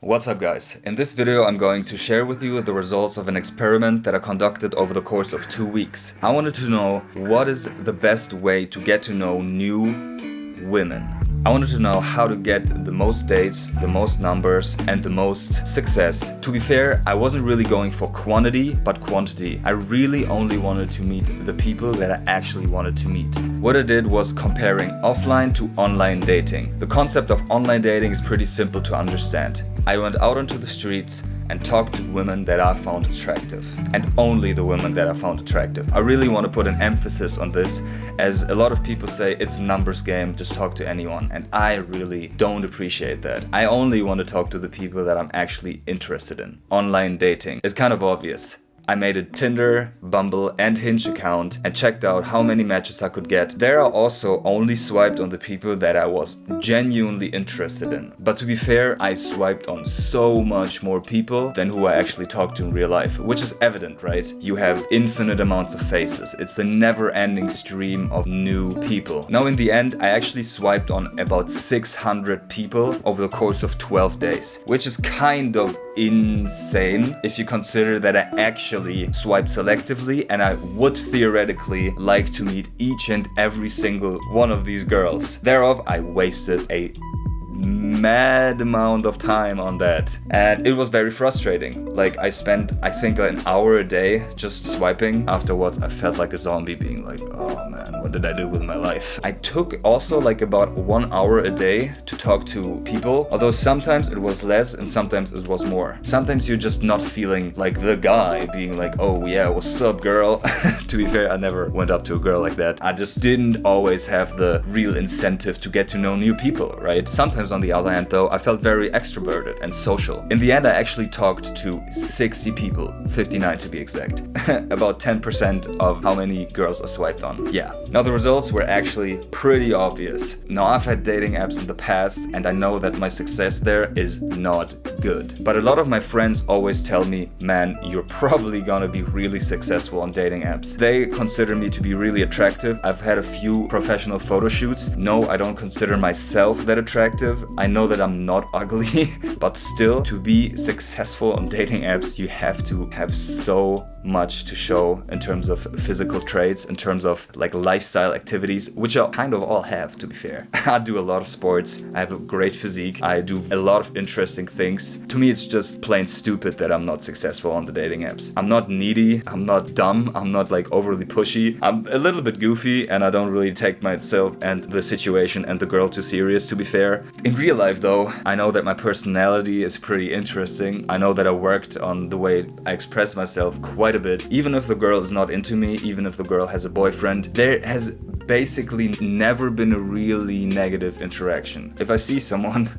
What's up guys? In this video I'm going to share with you the results of an experiment that I conducted over the course of 2 weeks. I wanted to know what is the best way to get to know new women. I wanted to know how to get the most dates, the most numbers, and the most success. To be fair, I wasn't really going for quantity, but quantity. I really only wanted to meet the people that I actually wanted to meet. What I did was comparing offline to online dating. The concept of online dating is pretty simple to understand. I went out onto the streets and talked to women that I found attractive. And only the women that I found attractive. I really want to put an emphasis on this, as a lot of people say it's a numbers game, just talk to anyone. And I really don't appreciate that. I only want to talk to the people that I'm actually interested in. Online dating is kind of obvious. I made a Tinder, Bumble, and Hinge account and checked out how many matches I could get. There I also only swiped on the people that I was genuinely interested in. But to be fair, I swiped on so much more people than who I actually talked to in real life, which is evident, right? You have infinite amounts of faces. It's a never-ending stream of new people. Now in the end, I actually swiped on about 600 people over the course of 12 days, which is kind of insane if you consider that I actually swiped selectively and I would theoretically like to meet each and every single one of these girls. Thereof, I wasted a mad amount of time on that, and it was very frustrating. Like, I spent I think an hour a day just swiping. Afterwards I felt like a zombie, being like, oh man, what did I do with my life? I took also like about 1 hour a day to talk to people, although sometimes it was less and sometimes it was more. Sometimes you're just not feeling like the guy, being like, oh yeah, what's up girl? To be fair, I never went up to a girl like that. I just didn't always have the real incentive to get to know new people, right? Sometimes on the other hand though, I felt very extroverted and social. In the end, I actually talked to 60 people, 59 to be exact. About 10% of how many girls I swiped on. Yeah. Now the results were actually pretty obvious. Now I've had dating apps in the past and I know that my success there is not good. But a lot of my friends always tell me, man, you're probably gonna be really successful on dating apps. They consider me to be really attractive. I've had a few professional photo shoots. No, I don't consider myself that attractive. I know that I'm not ugly, but still, to be successful on dating apps, you have to have so much to show in terms of physical traits, in terms of like lifestyle activities, which I kind of all have, to be fair. I do a lot of sports, I have a great physique, I do a lot of interesting things. To me, it's just plain stupid that I'm not successful on the dating apps. I'm not needy, I'm not dumb, I'm not like overly pushy. I'm a little bit goofy and I don't really take myself and the situation and the girl too serious, to be fair. In real life though, I know that my personality is pretty interesting. I know that I worked on the way I express myself quite a bit. Even if the girl is not into me, even if the girl has a boyfriend, there has basically never been a really negative interaction. If I see someone,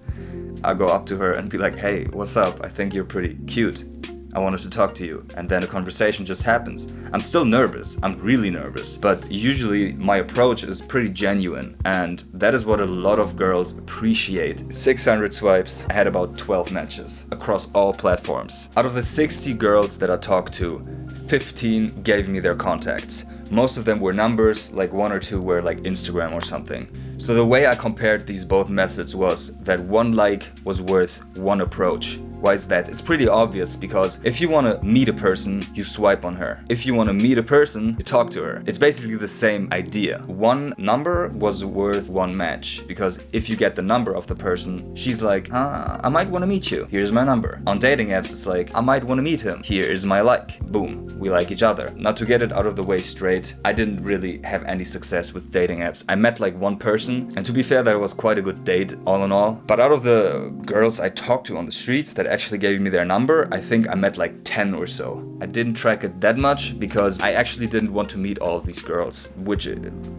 I'll go up to her and be like, hey, what's up? I think you're pretty cute. I wanted to talk to you. And then a conversation just happens. I'm still nervous. I'm really nervous. But usually my approach is pretty genuine. And that is what a lot of girls appreciate. 600 swipes. I had about 12 matches across all platforms. Out of the 60 girls that I talked to, 15 gave me their contacts. Most of them were numbers, like 1 or 2 were like Instagram or something. So the way I compared these both methods was that 1 like was worth 1 approach. Why is that? It's pretty obvious, because if you want to meet a person, you swipe on her. If you want to meet a person, you talk to her. It's basically the same idea. 1 number was worth 1 match, because if you get the number of the person, she's like, I might want to meet you. Here's my number. On dating apps, it's like, I might want to meet him. Here is my like. Boom. We like each other. Now to get it out of the way straight, I didn't really have any success with dating apps. I met like 1 person, and to be fair, that was quite a good date all in all. But out of the girls I talked to on the streets that actually gave me their number, I think I met like 10 or so. I didn't track it that much because I actually didn't want to meet all of these girls, which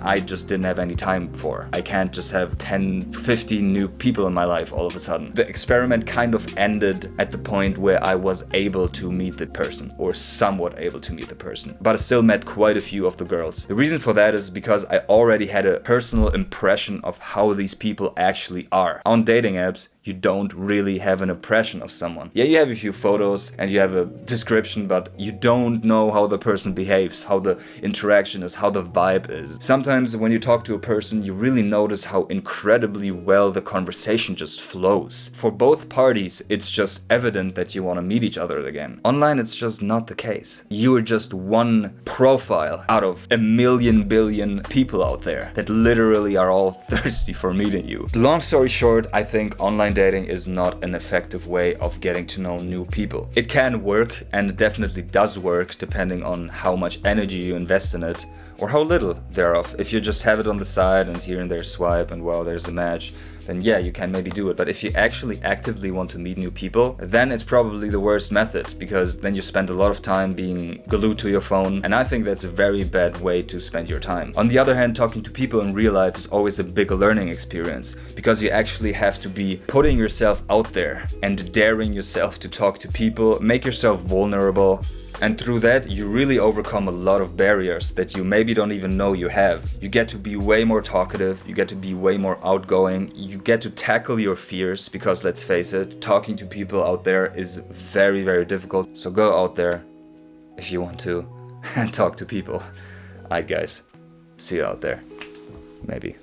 I just didn't have any time for. I can't just have 10, 15 new people in my life all of a sudden. The experiment kind of ended at the point where I was able to meet the person, or somewhat able to meet the person. But I still met quite a few of the girls. The reason for that is because I already had a personal impression of how these people actually are. On dating apps, you don't really have an impression of someone. Yeah, you have a few photos and you have a description, but you don't know how the person behaves, how the interaction is, how the vibe is. Sometimes when you talk to a person, you really notice how incredibly well the conversation just flows. For both parties, it's just evident that you want to meet each other again. Online, it's just not the case. You are just one profile out of a million billion people out there that literally are all thirsty for meeting you. Long story short, I think online dating is not an effective way of getting to know new people. It can work, and it definitely does work depending on how much energy you invest in it, or how little thereof. If you just have it on the side and here and there swipe and well, there's a match, then yeah, you can maybe do it. But if you actually actively want to meet new people, then it's probably the worst method, because then you spend a lot of time being glued to your phone, and I think that's a very bad way to spend your time. On the other hand, talking to people in real life is always a big learning experience, because you actually have to be putting yourself out there and daring yourself to talk to people, make yourself vulnerable. And through that, you really overcome a lot of barriers that you maybe don't even know you have. You get to be way more talkative, you get to be way more outgoing, you get to tackle your fears, because let's face it, talking to people out there is very, very difficult. So go out there if you want to and talk to people. Alright guys, see you out there. Maybe.